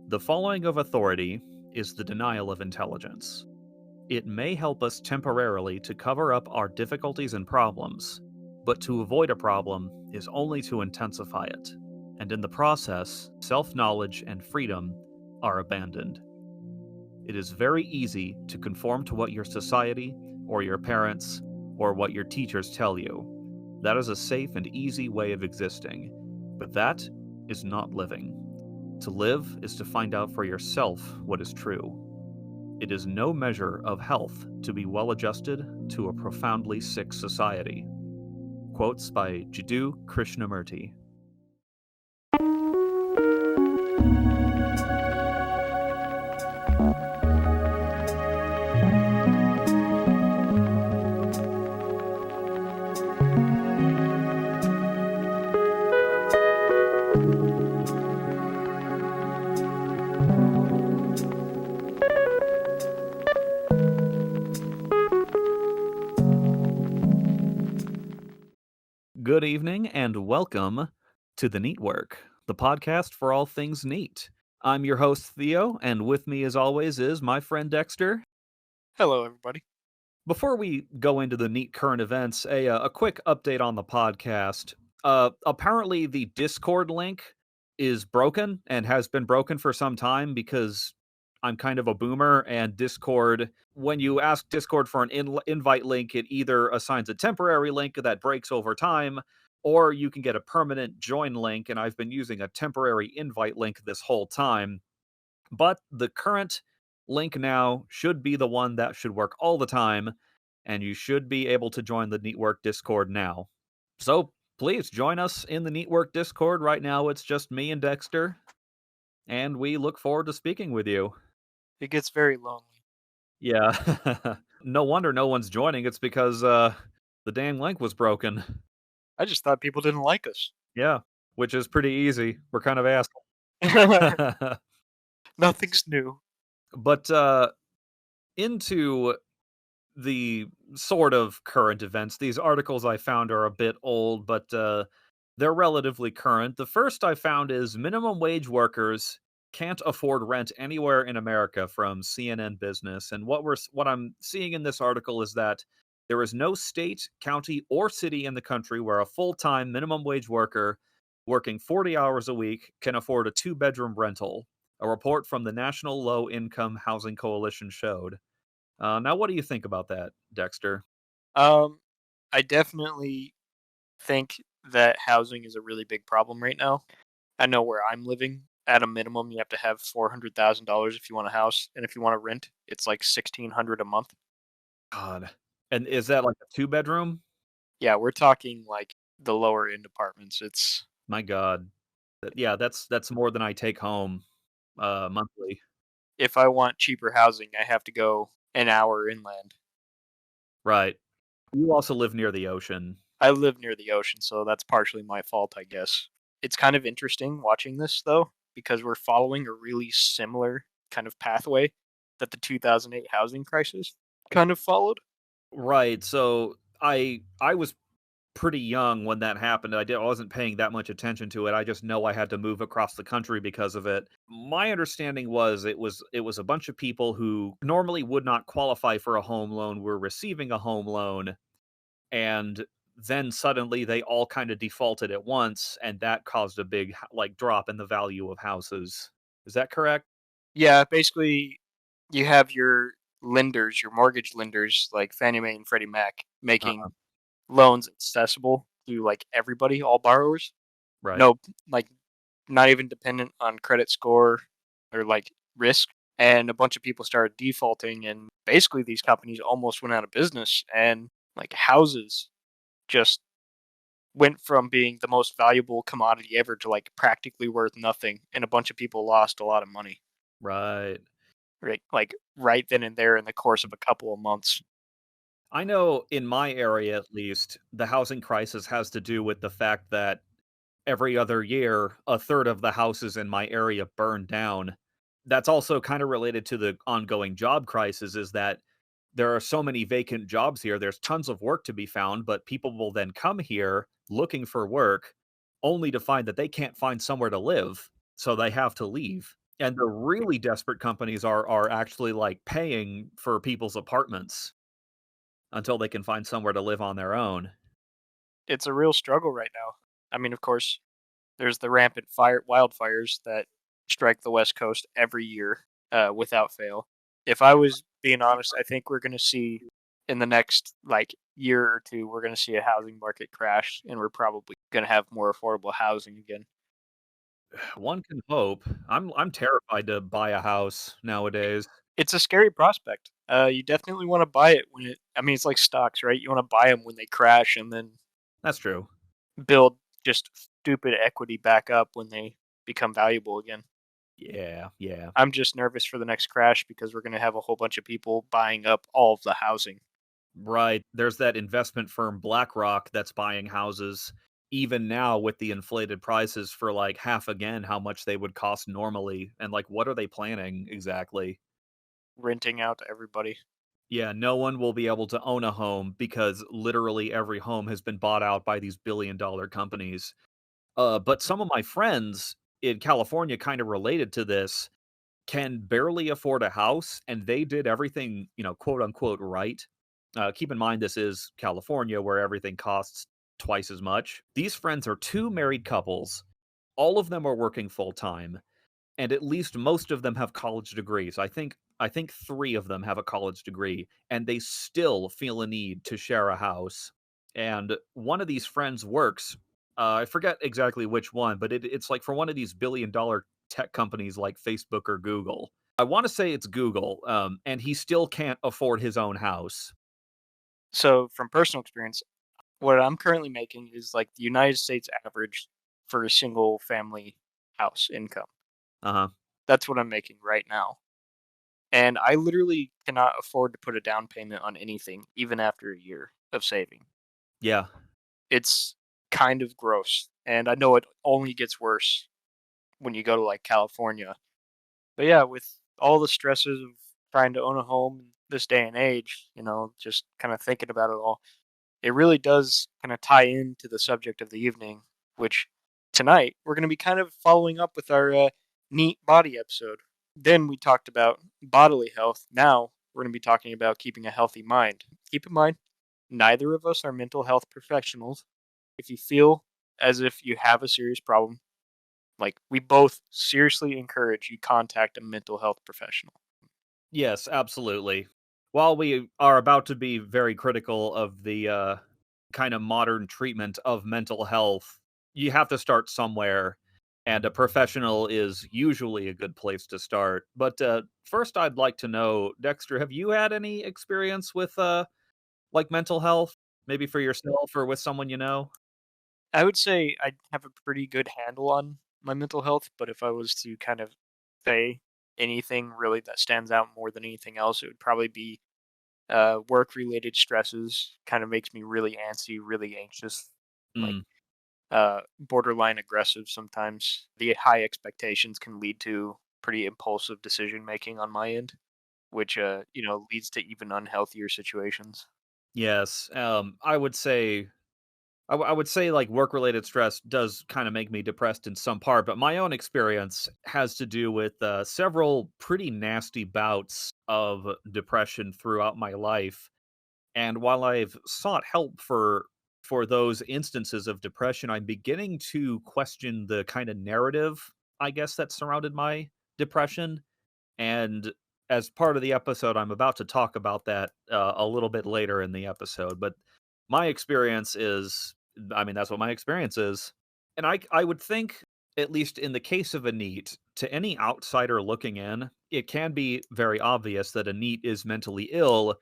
The following of authority is the denial of intelligence. It may help us temporarily to cover up our difficulties and problems, but to avoid a problem is only to intensify it, and in the process, self-knowledge and freedom are abandoned. It is very easy to conform to what your society, or your parents, or what your teachers tell you. That is a safe and easy way of existing, but that is not living. To live is to find out for yourself what is true. It is no measure of health to be well adjusted to a profoundly sick society. Quotes by Jiddu Krishnamurti. Good evening and welcome to the NEETwork, the podcast for all things NEET. I'm your host, Theo, and with me as always is my friend Dexter. Hello, everybody. Before we go into the NEET current events, a quick update on the podcast. Apparently the Discord link is broken and has been broken for some time because I'm kind of a boomer, and Discord, when you ask Discord for an invite link, it either assigns a temporary link that breaks over time, or you can get a permanent join link, and I've been using a temporary invite link this whole time. But the current link now should be the one that should work all the time, and you should be able to join the NEETwork Discord now. So please join us in the NEETwork Discord. Right now it's just me and Dexter, and we look forward to speaking with you. It gets very lonely. Yeah. No wonder no one's joining. It's because the dang link was broken. I just thought people didn't like us. Yeah, which is pretty easy. We're kind of assholes. Nothing's new. But into the sort of current events, these articles I found are a bit old, but they're relatively current. The first I found is minimum wage workers can't afford rent anywhere in America, from CNN Business. And what I'm seeing in this article is that there is no state, county, or city in the country where a full-time minimum wage worker working 40 hours a week can afford a two-bedroom rental. A report from the National Low Income Housing Coalition showed. Now, what do you think about that, Dexter? I definitely think that housing is a really big problem right now. I know where I'm living. At a minimum, you have to have $400,000 if you want a house, and if you want to rent, it's like $1,600 a month. God. And is that like a two-bedroom? Yeah, we're talking like the lower end apartments. It's My God. Yeah, that's more than I take home monthly. If I want cheaper housing, I have to go an hour inland. Right. You also live near the ocean. I live near the ocean, so that's partially my fault, I guess. It's kind of interesting watching this, though, because we're following a really similar kind of pathway that the 2008 housing crisis kind of followed. Right. So I was pretty young when that happened. I wasn't paying that much attention to it. I just know I had to move across the country because of it. My understanding was it was a bunch of people who normally would not qualify for a home loan were receiving a home loan, and then suddenly they all kind of defaulted at once, and that caused a big like drop in the value of houses. Is that correct? Yeah, basically, you have your lenders, your mortgage lenders, like Fannie Mae and Freddie Mac, Uh, making loans accessible to like everybody, all borrowers. right. No, like not even dependent on credit score or like risk. And a bunch of people started defaulting, and basically these companies almost went out of business. And like houses just went from being the most valuable commodity ever to like practically worth nothing, and a bunch of people lost a lot of money. Right. Right, like right then and there in the course of a couple of months. I know in my area, at least, the housing crisis has to do with the fact that every other year, a third of the houses in my area burn down. That's also kind of related to the ongoing job crisis, is that there are so many vacant jobs here. There's tons of work to be found, but people will then come here looking for work only to find that they can't find somewhere to live. So they have to leave. And the really desperate companies are actually, like, paying for people's apartments until they can find somewhere to live on their own. It's a real struggle right now. I mean, of course, there's the rampant wildfires that strike the West Coast every year, without fail. If I was being honest, I think we're gonna see in the next, like, year or 2, we're gonna see a housing market crash, and we're probably gonna have more affordable housing again. One can hope. I'm terrified to buy a house nowadays. It's a scary prospect. You definitely wanna buy it when I mean, it's like stocks, right? You wanna buy them when they crash and then That's true. build just stupid equity back up when they become valuable again. Yeah, yeah. I'm just nervous for the next crash because we're gonna have a whole bunch of people buying up all of the housing. Right. There's that investment firm BlackRock that's buying houses even now with the inflated prices for, like, half again how much they would cost normally, and, like, what are they planning exactly? Renting out to everybody. Yeah, no one will be able to own a home because literally every home has been bought out by these billion-dollar companies. But some of my friends in California kinda related to this can barely afford a house, and they did everything, quote unquote, right. Keep in mind, this is California where everything costs twice as much. These friends are two married couples. All of them are working full time, and at least most of them have college degrees. I think three of them have a college degree, and they still feel a need to share a house. And one of these friends works. I forget exactly which one, but it's like for one of these billion-dollar tech companies like Facebook or Google. I want to say it's Google, and he still can't afford his own house. So from personal experience, what I'm currently making is like the United States average for a single family house income. Uh huh. That's what I'm making right now. And I literally cannot afford to put a down payment on anything, even after a year of saving. Yeah. It's kind of gross. And I know it only gets worse when you go to like California. But yeah, with all the stresses of trying to own a home in this day and age, just kind of thinking about it all, it really does kind of tie into the subject of the evening, which tonight we're going to be kind of following up with our neat body episode. Then we talked about bodily health. Now we're going to be talking about keeping a healthy mind. Keep in mind, neither of us are mental health professionals. If you feel as if you have a serious problem, like we both seriously encourage you contact a mental health professional. Yes, absolutely. While we are about to be very critical of the kind of modern treatment of mental health, you have to start somewhere, and a professional is usually a good place to start. But first, I'd like to know, Dexter, have you had any experience with like mental health, maybe for yourself or with someone you know? I would say I have a pretty good handle on my mental health, but if I was to kind of say anything really that stands out more than anything else, it would probably be work related stresses kind of makes me really antsy, really anxious, like Mm, borderline aggressive sometimes. The high expectations can lead to pretty impulsive decision making on my end, which leads to even unhealthier situations. yes, I would say, like, work-related stress does kinda make me depressed in some part, but my own experience has to do with, several pretty nasty bouts of depression throughout my life, and while I've sought help for those instances of depression, I'm beginning to question the kinda narrative, I guess, that surrounded my depression, and as part of the episode, I'm about to talk about that, a little bit later in the episode, but my experience is I mean, that's what my experience is. And I would think, at least in the case of a NEET, to any outsider looking in, it can be very obvious that a NEET is mentally ill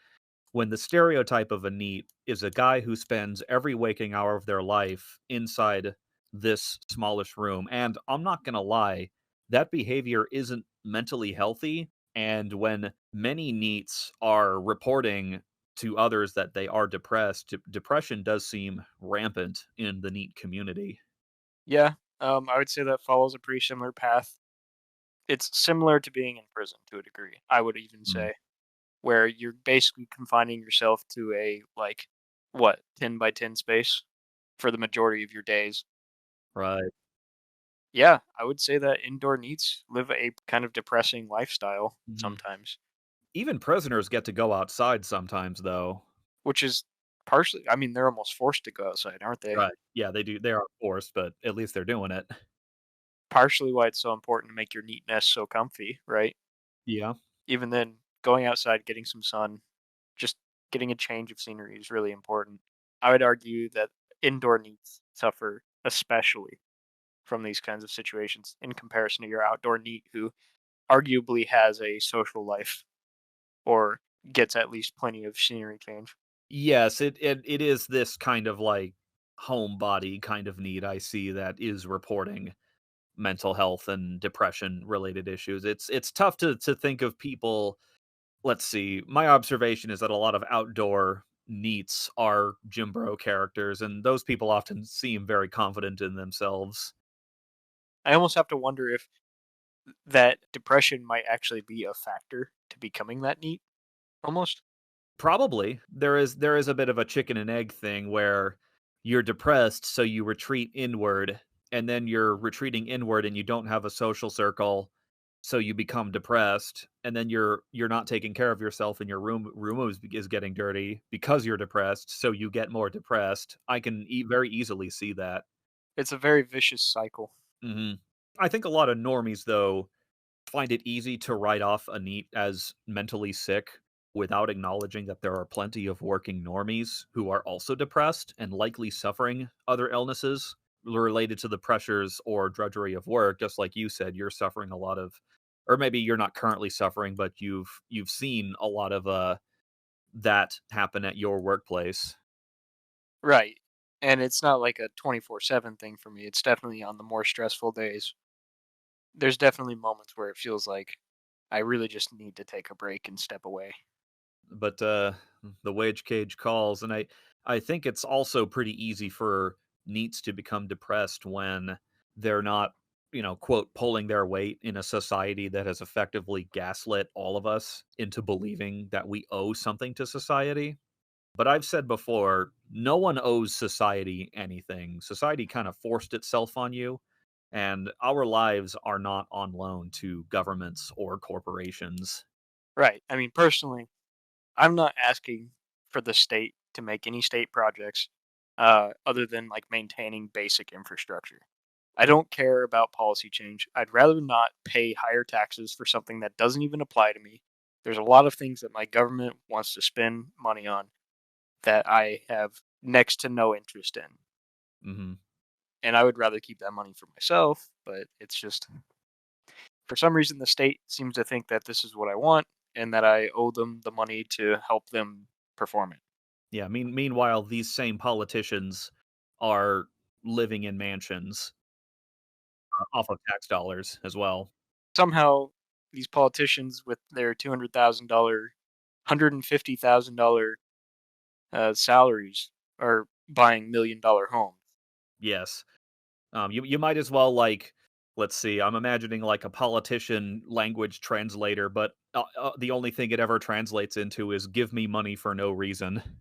when the stereotype of a NEET is a guy who spends every waking hour of their life inside this smallish room. And I'm not going to lie, that behavior isn't mentally healthy. And when many NEETs are reporting to others that they are depressed, depression does seem rampant in the NEET community. Yeah, I would say that follows a pretty similar path. It's similar to being in prison to a degree, I would even Mm, say, where you're basically confining yourself to a, like, what, 10 by 10 space for the majority of your days. right. Yeah, I would say that indoor NEETs live a kind of depressing lifestyle Mhm. sometimes, Even prisoners get to go outside sometimes, though. which is partially, I mean, they're almost forced to go outside, aren't they? Right. Yeah, they do. They are forced, but at least they're doing it. Partially why it's so important to make your NEET nest so comfy, right? Yeah. Even then, going outside, getting some sun, just getting a change of scenery is really important. I would argue that indoor NEETs suffer especially from these kinds of situations in comparison to your outdoor NEET who arguably has a social life or gets at least plenty of scenery change. Yes, it is this kind of like homebody kind of need I see that is reporting mental health and depression related issues. It's tough to think of people. Let's see. My observation is that a lot of outdoor neats are gym bro characters, and those people often seem very confident in themselves. I almost have to wonder if that depression might actually be a factor to becoming that NEET almost. Probably. There is a bit of a chicken and egg thing where you're depressed, so you retreat inward, and then you're retreating inward and you don't have a social circle, so you become depressed, and then you're not taking care of yourself and your room is getting dirty because you're depressed, so you get more depressed. I can very easily see that. It's a very vicious cycle. Mhm. I think a lot of normies, though, find it easy to write off a NEET as mentally sick without acknowledging that there are plenty of working normies who are also depressed and likely suffering other illnesses related to the pressures or drudgery of work. Just like you said, you're suffering a lot of, or maybe you're not currently suffering, but you've seen a lot of that happen at your workplace. Right. And it's not like a 24/7 thing for me. It's definitely on the more stressful days. There's definitely moments where it feels like I really just need to take a break and step away. But the wage cage calls, and I think it's also pretty easy for neets to become depressed when they're not, quote, pulling their weight in a society that has effectively gaslit all of us into believing that we owe something to society. But I've said before, no one owes society anything. Society kind of forced itself on you, and our lives are not on loan to governments or corporations. Right. I mean, personally, I'm not asking for the state to make any state projects other than like maintaining basic infrastructure. I don't care about policy change. I'd rather not pay higher taxes for something that doesn't even apply to me. There's a lot of things that my government wants to spend money on that I have next to no interest in. Hmm. And I would rather keep that money for myself, but it's just for some reason the state seems to think that this is what I want and that I owe them the money to help them perform it. Yeah, meanwhile, these same politicians are living in mansions, off of tax dollars as well. Somehow these politicians with their $200,000, $150,000 salaries are buying $1,000,000 homes. Yes. You might as well, like, let's see, I'm imagining, like, a politician language translator, but, the only thing it ever translates into is "Give me money for no reason."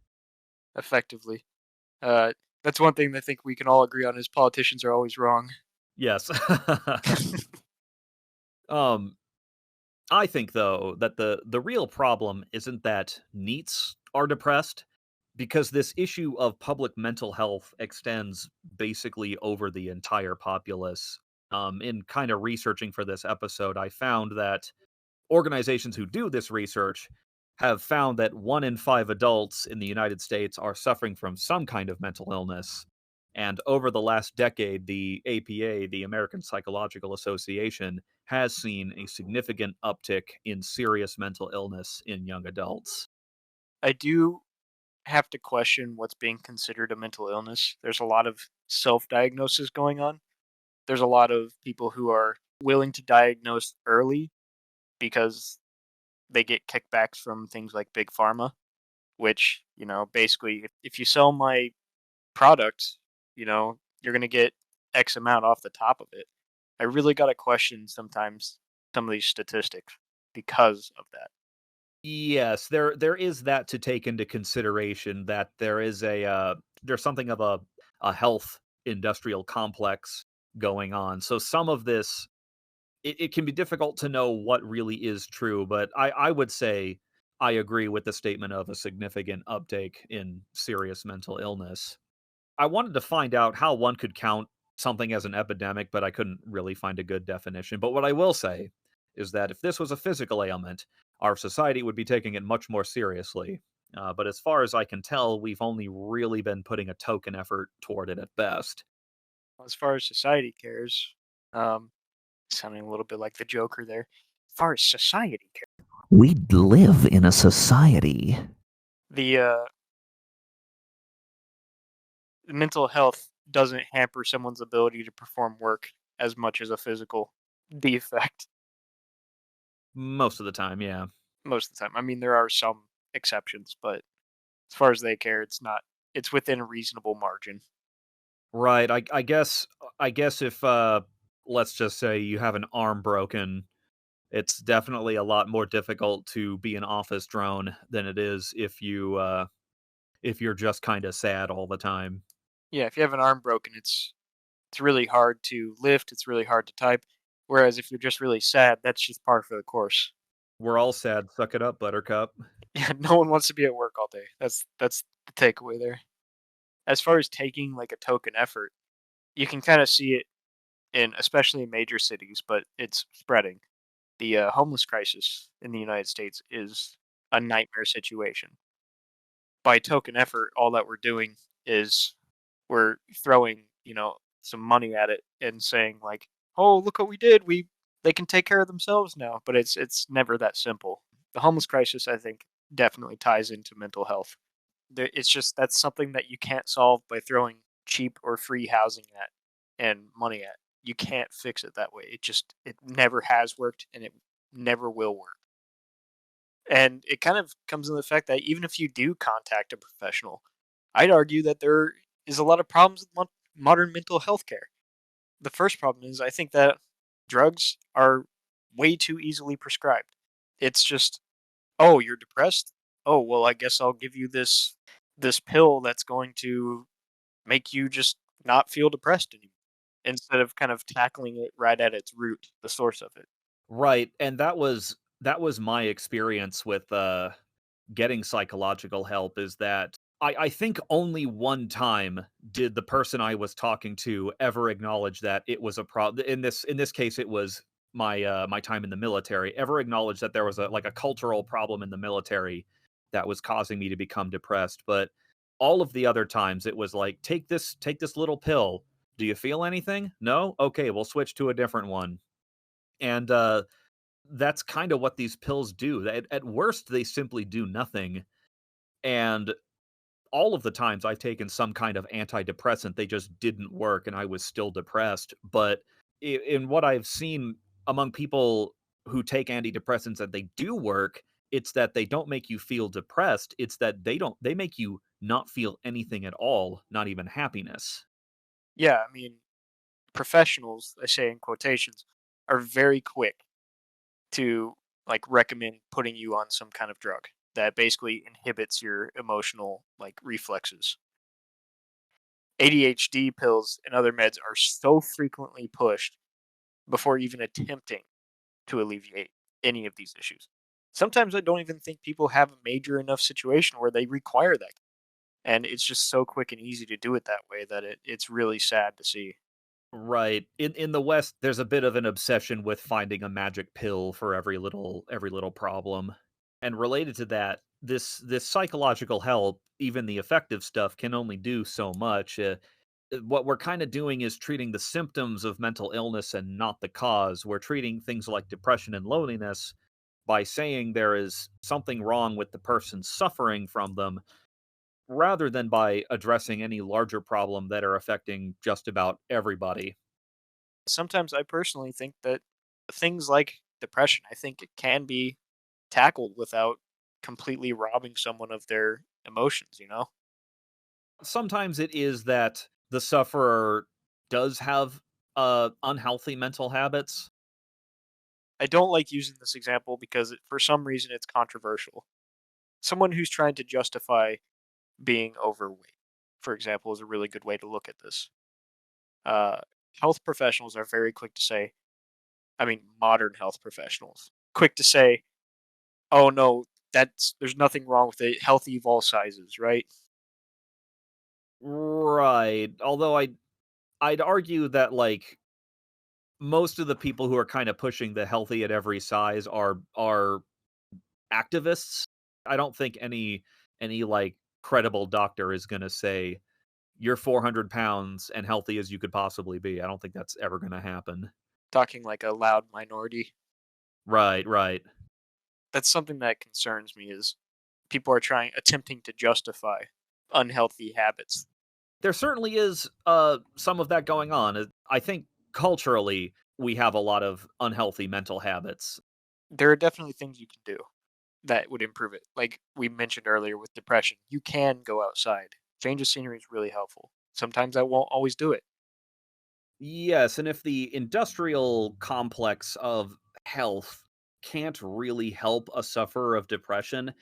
Effectively. Uh, that's one thing that I think we can all agree on is politicians are always wrong. Yes. Um, I think, though, that the real problem isn't that NEETs are depressed, because this issue of public mental health extends basically over the entire populace. In kind of researching for this episode, I found that organizations who do this research have found that 1 in 5 adults in the United States are suffering from some kind of mental illness. And over the last decade, the APA, the American Psychological Association, has seen a significant uptick in serious mental illness in young adults. I do have to question what's being considered a mental illness. There's a lot of self diagnosis going on. There's a lot of people who are willing to diagnose early because they get kickbacks from things like big pharma, which, basically, if you sell my product, you're going to get X amount off the top of it. I really got to question sometimes some of these statistics because of that. Yes, there is that to take into consideration, that there is there's something of a health industrial complex going on. So some of this, it can be difficult to know what really is true, but I would say I agree with the statement of a significant uptake in serious mental illness. I wanted to find out how one could count something as an epidemic, but I couldn't really find a good definition. But what I will say is that if this was a physical ailment, our society would be taking it much more seriously. But as far as I can tell, we've only really been putting a token effort toward it at best. As far as society cares, um, sounding a little bit like the Joker there. As far as society cares, We live in a society. the mental health doesn't hamper someone's ability to perform work as much as a physical defect Most of the time, yeah. most of the time. I mean, there are some exceptions, but as far as they care, it's within a reasonable margin. Right. I guess if let's just say you have an arm broken, it's definitely a lot more difficult to be an office drone than it is if you're just kind of sad all the time. Yeah, if you have an arm broken, it's really hard to lift, it's really hard to type. Whereas if you're just really sad, that's just par for the course. We're all sad. Suck it up, Buttercup. Yeah, no one wants to be at work all day. That's the takeaway there. As far as taking like a token effort, you can kind of see it in especially in major cities, but it's spreading. The homeless crisis in the United States is a nightmare situation. By token effort, all that we're doing is we're throwing, some money at it and saying like, "Oh, look what we did. They can take care of themselves now." But it's never that simple. The homeless crisis, I think, definitely ties into mental health. It's just that's something that you can't solve by throwing cheap or free housing at and money at. You can't fix it that way. It never has worked and it never will work. And it kind of comes in the fact that even if you do contact a professional, I'd argue that there is a lot of problems with modern mental health care. The first problem is I think that drugs are way too easily prescribed. It's just, oh, you're depressed? Oh, well, I guess I'll give you this pill that's going to make you just not feel depressed anymore instead of kind of tackling it right at its root, the source of it. Right, and that was my experience with getting psychological help is that I think only one time did the person I was talking to ever acknowledge that it was a problem. In this case, it was my time in the military. Ever acknowledge that there was a cultural problem in the military that was causing me to become depressed. But all of the other times, it was like take this little pill. Do you feel anything? No. Okay, we'll switch to a different one. And that's kind of what these pills do. At worst, they simply do nothing. And all of the times I've taken some kind of antidepressant, they just didn't work and I was still depressed. But in what I've seen among people who take antidepressants and they do work, it's that they don't make you feel depressed. It's that they make you not feel anything at all, not even happiness. Yeah, I mean, professionals, I say in quotations, are very quick to like recommend putting you on some kind of drug that basically inhibits your emotional like reflexes. ADHD pills and other meds are so frequently pushed before even attempting to alleviate any of these issues. Sometimes I don't even think people have a major enough situation where they require that. And it's just so quick and easy to do it that way that it's really sad to see. Right. In the West, there's a bit of an obsession with finding a magic pill for every little problem. And related to that, this psychological help, even the effective stuff, can only do so much. What we're kind of doing is treating the symptoms of mental illness and not the cause. We're treating things like depression and loneliness by saying there is something wrong with the person suffering from them, rather than by addressing any larger problem that are affecting just about everybody. Sometimes I personally think that things like depression, I think it can be tackled without completely robbing someone of their emotions. Sometimes it is that the sufferer does have unhealthy mental habits. I don't like using this example because for some reason it's controversial. Someone who's trying to justify being overweight, for example, is a really good way to look at this. health professionals are very quick to say, I mean, modern health professionals, quick to say, "Oh no, there's nothing wrong with it. Healthy of all sizes," right? Right. Although I'd argue that like most of the people who are kind of pushing the healthy at every size are activists. I don't think any like credible doctor is going to say you're 400 pounds and healthy as you could possibly be. I don't think that's ever going to happen. Talking like a loud minority. Right, right. That's something that concerns me is people are attempting to justify unhealthy habits. There certainly is some of that going on. I think culturally we have a lot of unhealthy mental habits. There are definitely things you can do that would improve it. Like we mentioned earlier with depression, you can go outside. Change of scenery is really helpful. Sometimes I won't always do it. Yes, and if the industrial complex of health can't really help a sufferer of depression,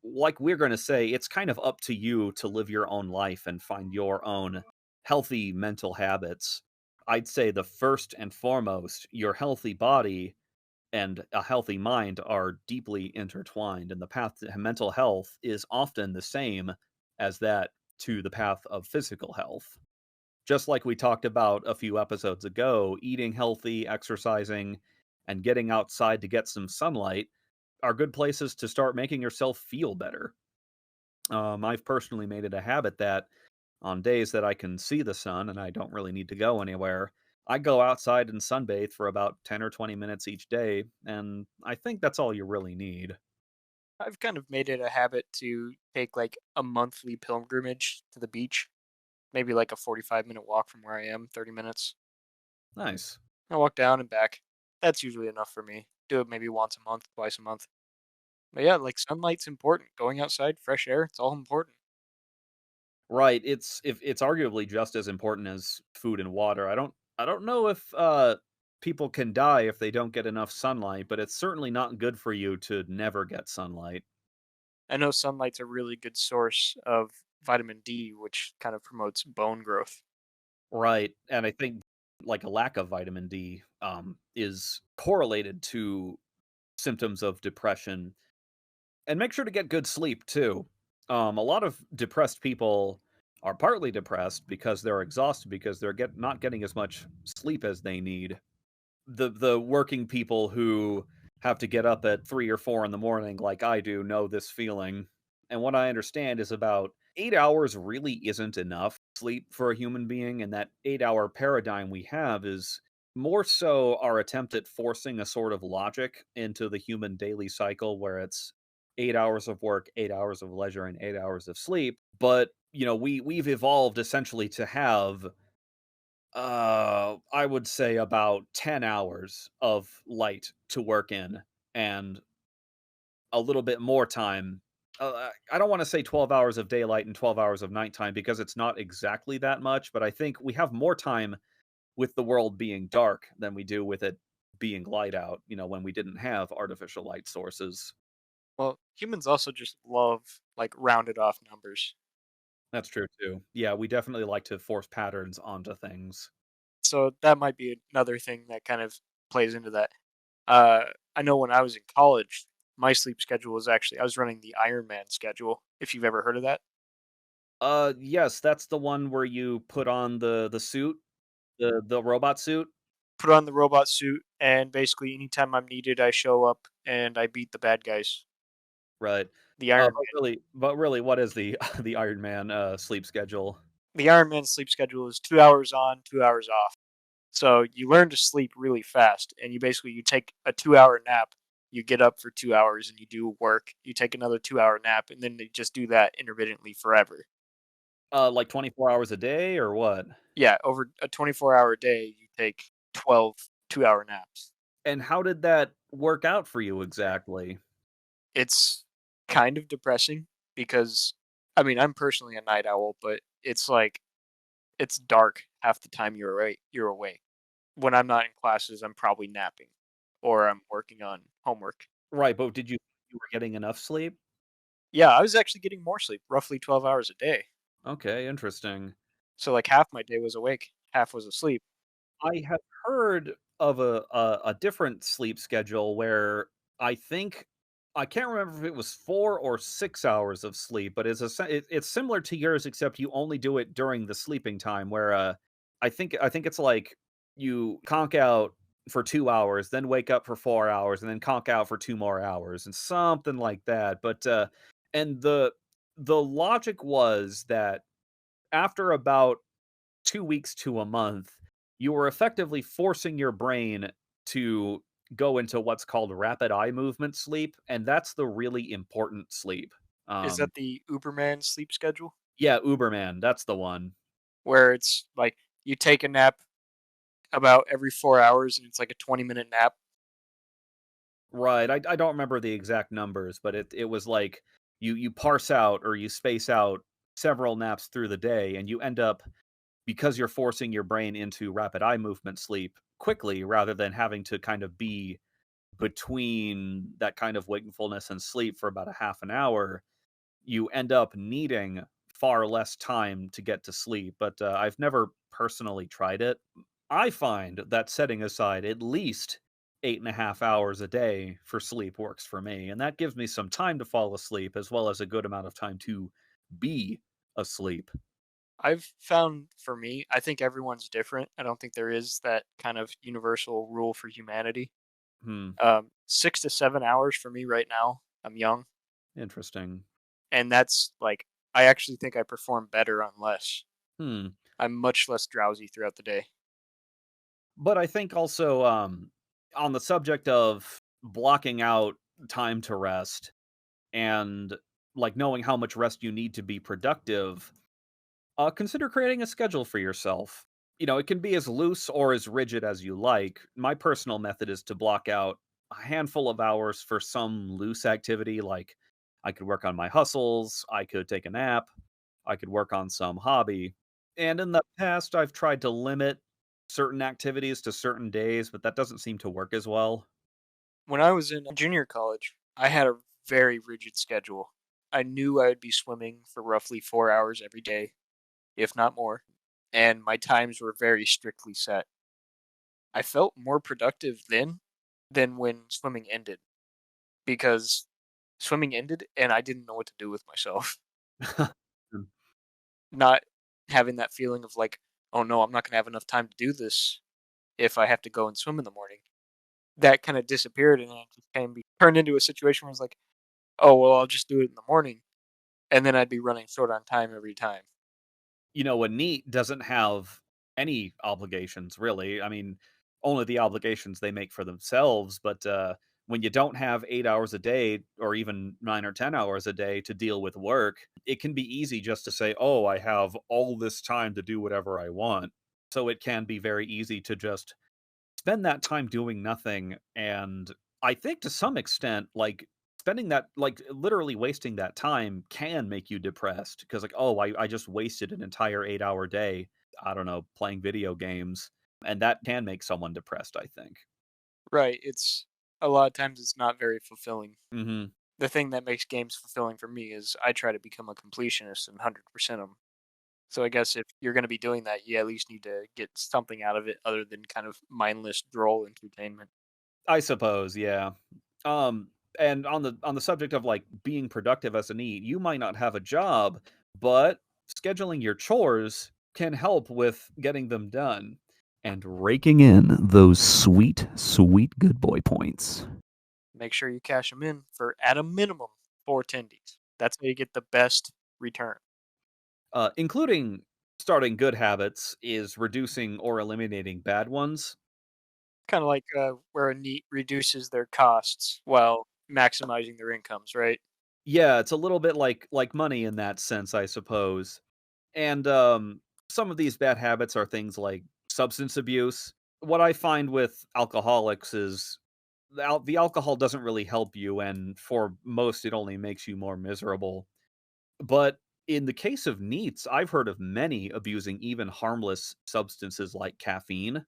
like we're going to say, it's kind of up to you to live your own life and find your own healthy mental habits. I'd say the first and foremost, your healthy body and a healthy mind are deeply intertwined, and the path to mental health is often the same as that to the path of physical health. Just like we talked about a few episodes ago, eating healthy, exercising, and getting outside to get some sunlight are good places to start making yourself feel better. I've personally made it a habit that on days that I can see the sun and I don't really need to go anywhere, I go outside and sunbathe for about 10 or 20 minutes each day, and I think that's all you really need. I've kind of made it a habit to take like a monthly pilgrimage to the beach, maybe like a 45-minute walk from where I am, 30 minutes. Nice. I walk down and back. That's usually enough for me. Do it maybe once a month, twice a month. But yeah, like sunlight's important. Going outside, fresh air, it's all important. Right, it's arguably just as important as food and water. I don't know if people can die if they don't get enough sunlight, but it's certainly not good for you to never get sunlight. I know sunlight's a really good source of vitamin D, which kind of promotes bone growth. Right, and I think like a lack of vitamin D is correlated to symptoms of depression. And make sure to get good sleep too. A lot of depressed people are partly depressed because they're exhausted because they're not getting as much sleep as they need. The working people who have to get up at 3 or 4 in the morning like I do know this feeling. And what I understand is about 8 hours really isn't enough sleep for a human being, and that 8-hour paradigm we have is more so our attempt at forcing a sort of logic into the human daily cycle where it's 8 hours of work, 8 hours of leisure, and 8 hours of sleep. But, we've evolved essentially to have I would say about 10 hours of light to work in and a little bit more time. I don't want to say 12 hours of daylight and 12 hours of nighttime because it's not exactly that much, but I think we have more time with the world being dark than we do with it being light out, when we didn't have artificial light sources. Well, humans also just love like rounded off numbers. That's true too. Yeah, we definitely like to force patterns onto things. So that might be another thing that kind of plays into that. Uh, I know when I was in college, my sleep schedule was actually I was running the Iron Man schedule. If you've ever heard of that, Yes, that's the one where you put on the suit, the robot suit? put on the robot suit, and basically anytime I'm needed, I show up and I beat the bad guys. Right. The Iron But really, what is the the Iron Man, sleep schedule? the Iron Man sleep schedule is 2 hours on, 2 hours off. So you learn to sleep really fast, and you take a 2 hour nap. You get up for 2 hours and you do work. You take another 2 hour nap, and then you just do that intermittently forever. Like 24 hours a day or what? Yeah, over a 24-hour day, you take 12 2 hour naps. And how did that work out for you exactly? It's kind of depressing because, I mean, I'm personally a night owl, but it's like it's dark half the time you're awake. When I'm not in classes, I'm probably napping or I'm working on homework. Right, but did you were getting enough sleep? Yeah, I was actually getting more sleep, roughly 12 hours a day. Okay, interesting. So like half my day was awake, half was asleep. I have heard of a different sleep schedule where I think I can't remember if it was 4 or 6 hours of sleep, but it's similar to yours, except you only do it during the sleeping time where, I think it's like you conk out for 2 hours, then wake up for 4 hours, and then conk out for 2 more hours, and something like that, and the logic was that after about 2 weeks to a month, you were effectively forcing your brain to go into what's called rapid eye movement sleep, and that's the really important sleep. Is Um, that the Uberman sleep schedule? yeah, Uberman, that's the one. Where it's like you take a nap about every 4 hours and it's like a 20-minute nap? Right, I don't remember the exact numbers, but it was like you parse out or you space out several naps through the day, and you end up because you're forcing your brain into rapid eye movement sleep quickly rather than having to kind of be between that kind of wakefulness and sleep for about a half an hour, you end up needing far less time to get to sleep. But I've never personally tried it. I find that setting aside at least 8.5 hours a day for sleep works for me. And that gives me some time to fall asleep as well as a good amount of time to be asleep. I've found for me, I think everyone's different. I don't think there is that kind of universal rule for humanity. Hmm. 6 to 7 hours for me right now. I'm young, Interesting. and that's like I actually think I perform better on less. Hmm. I'm much less drowsy throughout the day. But I think also, on the subject of blocking out time to rest and, like, knowing how much rest you need to be productive, consider creating a schedule for yourself. You know, it can be as loose or as rigid as you like. My personal method is to block out a handful of hours for some loose activity, like I could work on my hustles, I could take a nap, I could work on some hobby. And in the past, I've tried to limit certain activities to certain days, but that doesn't seem to work as well. When I was in junior college, I had a very rigid schedule. I knew I would be swimming for roughly 4 hours every day, if not more, and my times were very strictly set. I felt more productive then than when swimming ended because swimming ended and I didn't know what to do with myself. Mm. Not having that feeling of like, oh no, I'm not going to have enough time to do this if I have to go and swim in the morning. That kind of disappeared and it just kind of turned into a situation where it's like, oh, well, I'll just do it in the morning. And then I'd be running short on time every time. You know, a NEET doesn't have any obligations, really. I mean, only the obligations they make for themselves, but, when you don't have 8 hours a day or even 9 or 10 hours a day to deal with work, it can be easy just to say, "Oh, I have all this time to do whatever I want." So it can be very easy to just spend that time doing nothing, and I think to some extent, like, spending that like, literally wasting that time can make you depressed because, like, "Oh, I just wasted an entire 8-hour day, I don't know, playing video games," and that can make someone depressed, I think. Right. It's a lot of times it's not very fulfilling. Mhm. The thing that makes games fulfilling for me is I try to become a completionist and 100% them. So I guess if you're going to be doing that, you at least need to get something out of it other than kind of mindless droll entertainment. I suppose, yeah. Um, and on the subject of, like, being productive as a NEET, you might not have a job, but scheduling your chores can help with getting them done and raking in those sweet, sweet good boy points. Make sure you cash them in for at a minimum 4 tendies. That's how you get the best return. Including starting good habits is reducing or eliminating bad ones. Kind of like where a NEET reduces their costs while maximizing their incomes, right? Yeah, it's a little bit like money in that sense, I suppose. And, some of these bad habits are things like substance abuse. What I find with alcoholics is the alcohol doesn't really help you, and for most, it only makes you more miserable. But in the case of NEETs, I've heard of many abusing even harmless substances like caffeine.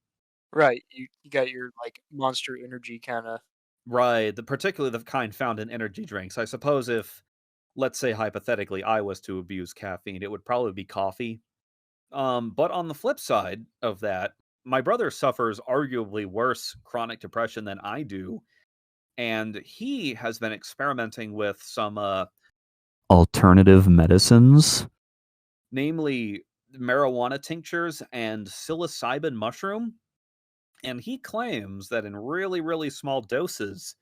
Right. You got your like monster energy kind of. Right, particularly the kind found in energy drinks. I suppose if, let's say hypothetically, I was to abuse caffeine, it would probably be coffee. But on the flip side of that, My brother suffers arguably worse chronic depression than I do, and he has been experimenting with some alternative medicines, namely marijuana tinctures and psilocybin mushroom. And he claims that in really, really small doses,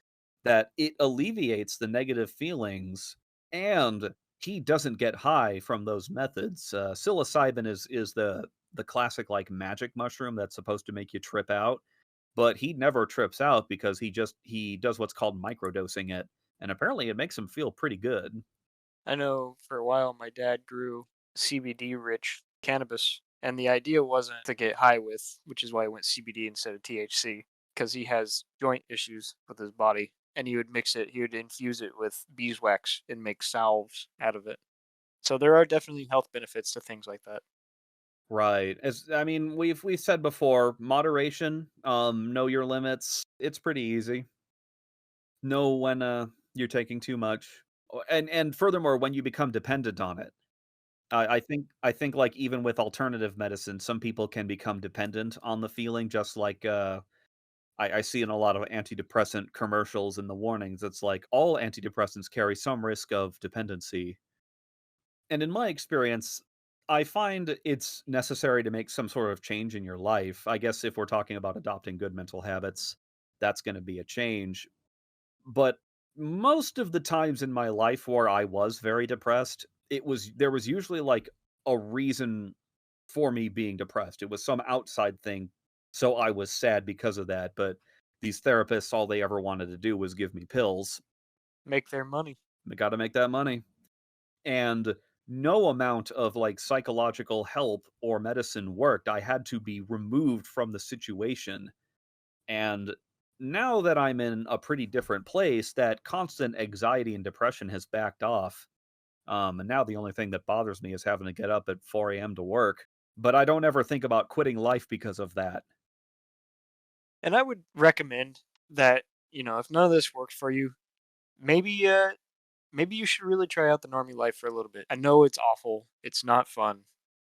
that it alleviates the negative feelings, and he doesn't get high from those methods. Psilocybin is the classic like magic mushroom that's supposed to make you trip out, but he never trips out because he does what's called microdosing it, and apparently it makes him feel pretty good. I know for a while my dad grew CBD rich cannabis, and the idea wasn't to get high with, which is why he went CBD instead of THC, because he has joint issues with his body. And he would infuse it with beeswax and make salves out of it. So there are definitely health benefits to things like that. Right. As I mean, we've said before, moderation, know your limits. It's pretty easy. Know when you're taking too much. And furthermore, when you become dependent on it. I think like even with alternative medicine, some people can become dependent on the feeling, just like I see in a lot of antidepressant commercials in the warnings. It's like all antidepressants carry some risk of dependency. And in my experience, I find it's necessary to make some sort of change in your life. I guess if we're talking about adopting good mental habits, that's going to be a change. But most of the times in my life where I was very depressed, there was usually like a reason for me being depressed. It was some outside thing. So I was sad because of that. But these therapists, all they ever wanted to do was give me pills. Make their money. They got to make that money. And no amount of like psychological help or medicine worked. I had to be removed from the situation. And now that I'm in a pretty different place, that constant anxiety and depression has backed off. And now the only thing that bothers me is having to get up at 4 a.m. to work. But I don't ever think about quitting life because of that. And I would recommend that, if none of this works for you, maybe maybe you should really try out the normie life for a little bit. I know it's awful. It's not fun.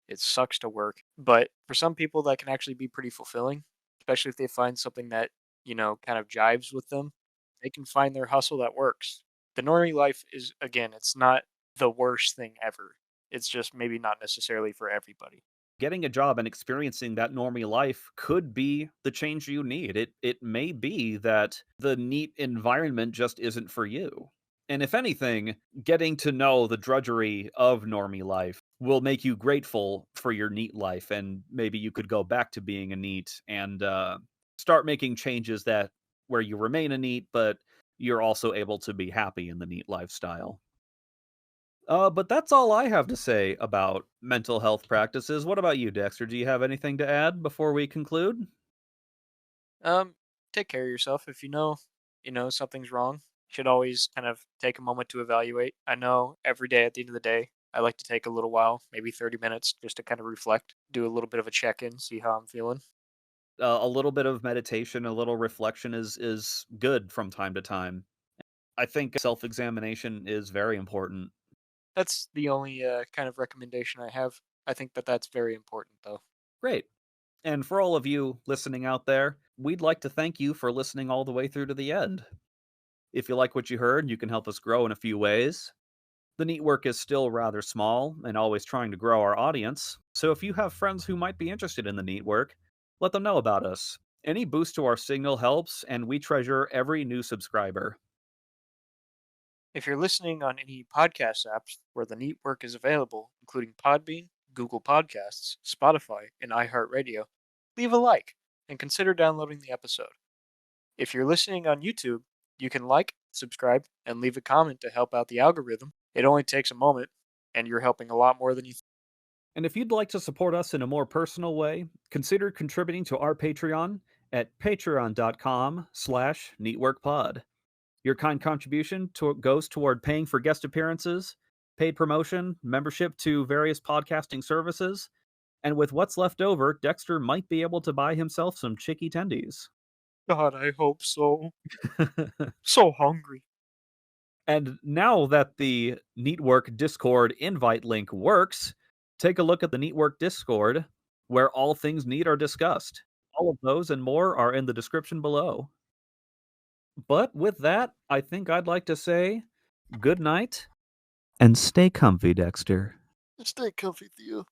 It sucks to work, but for some people that can actually be pretty fulfilling, especially if they find something that, kind of jives with them. They can find their hustle that works. The normie life is, again, it's not the worst thing ever. It's just maybe not necessarily for everybody. Getting a job and experiencing that normie life could be the change you need. It may be that the neat environment just isn't for you. And if anything, getting to know the drudgery of normie life will make you grateful for your neat life, and maybe you could go back to being a neat and start making changes that where you remain a neat, but you're also able to be happy in the neat lifestyle. But that's all I have to say about mental health practices. What about you, Dexter? Do you have anything to add before we conclude? Um, Take care of yourself. If you know something's wrong, you should always kind of take a moment to evaluate. I know every day at the end of the day, I like to take a little while, maybe 30 minutes, just to kind of reflect, do a little bit of a check-in, see how I'm feeling. A little bit of meditation, a little reflection is good from time to time. I think self-examination is very important. That's the only kind of recommendation I have. I think that that's very important, though. Great. And for all of you listening out there, we'd like to thank you for listening all the way through to the end. If you like what you heard, you can help us grow in a few ways. The NEETwork is still rather small and always trying to grow our audience, so if you have friends who might be interested in the NEETwork, let them know about us. Any boost to our signal helps, and we treasure every new subscriber. If you're listening on any podcast apps where the neat work is available, including Podbean, Google Podcasts, Spotify, and iHeartRadio, leave a like and consider downloading the episode. If you're listening on YouTube, you can like, subscribe, and leave a comment to help out the algorithm. It only takes a moment, and you're helping a lot more than you think. And if you'd like to support us in a more personal way, consider contributing to our Patreon at patreon.com/neatworkpod. Your kind contribution goes toward paying for guest appearances, paid promotion, membership to various podcasting services, and with what's left over, Dexter might be able to buy himself some chicky tendies. God, I hope so. So hungry. And now that the NEETwork Discord invite link works, take a look at the NEETwork Discord, where all things neat are discussed. All of those and more are in the description below. But with that, I think I'd like to say good night and stay comfy, Dexter. Stay comfy, Theo.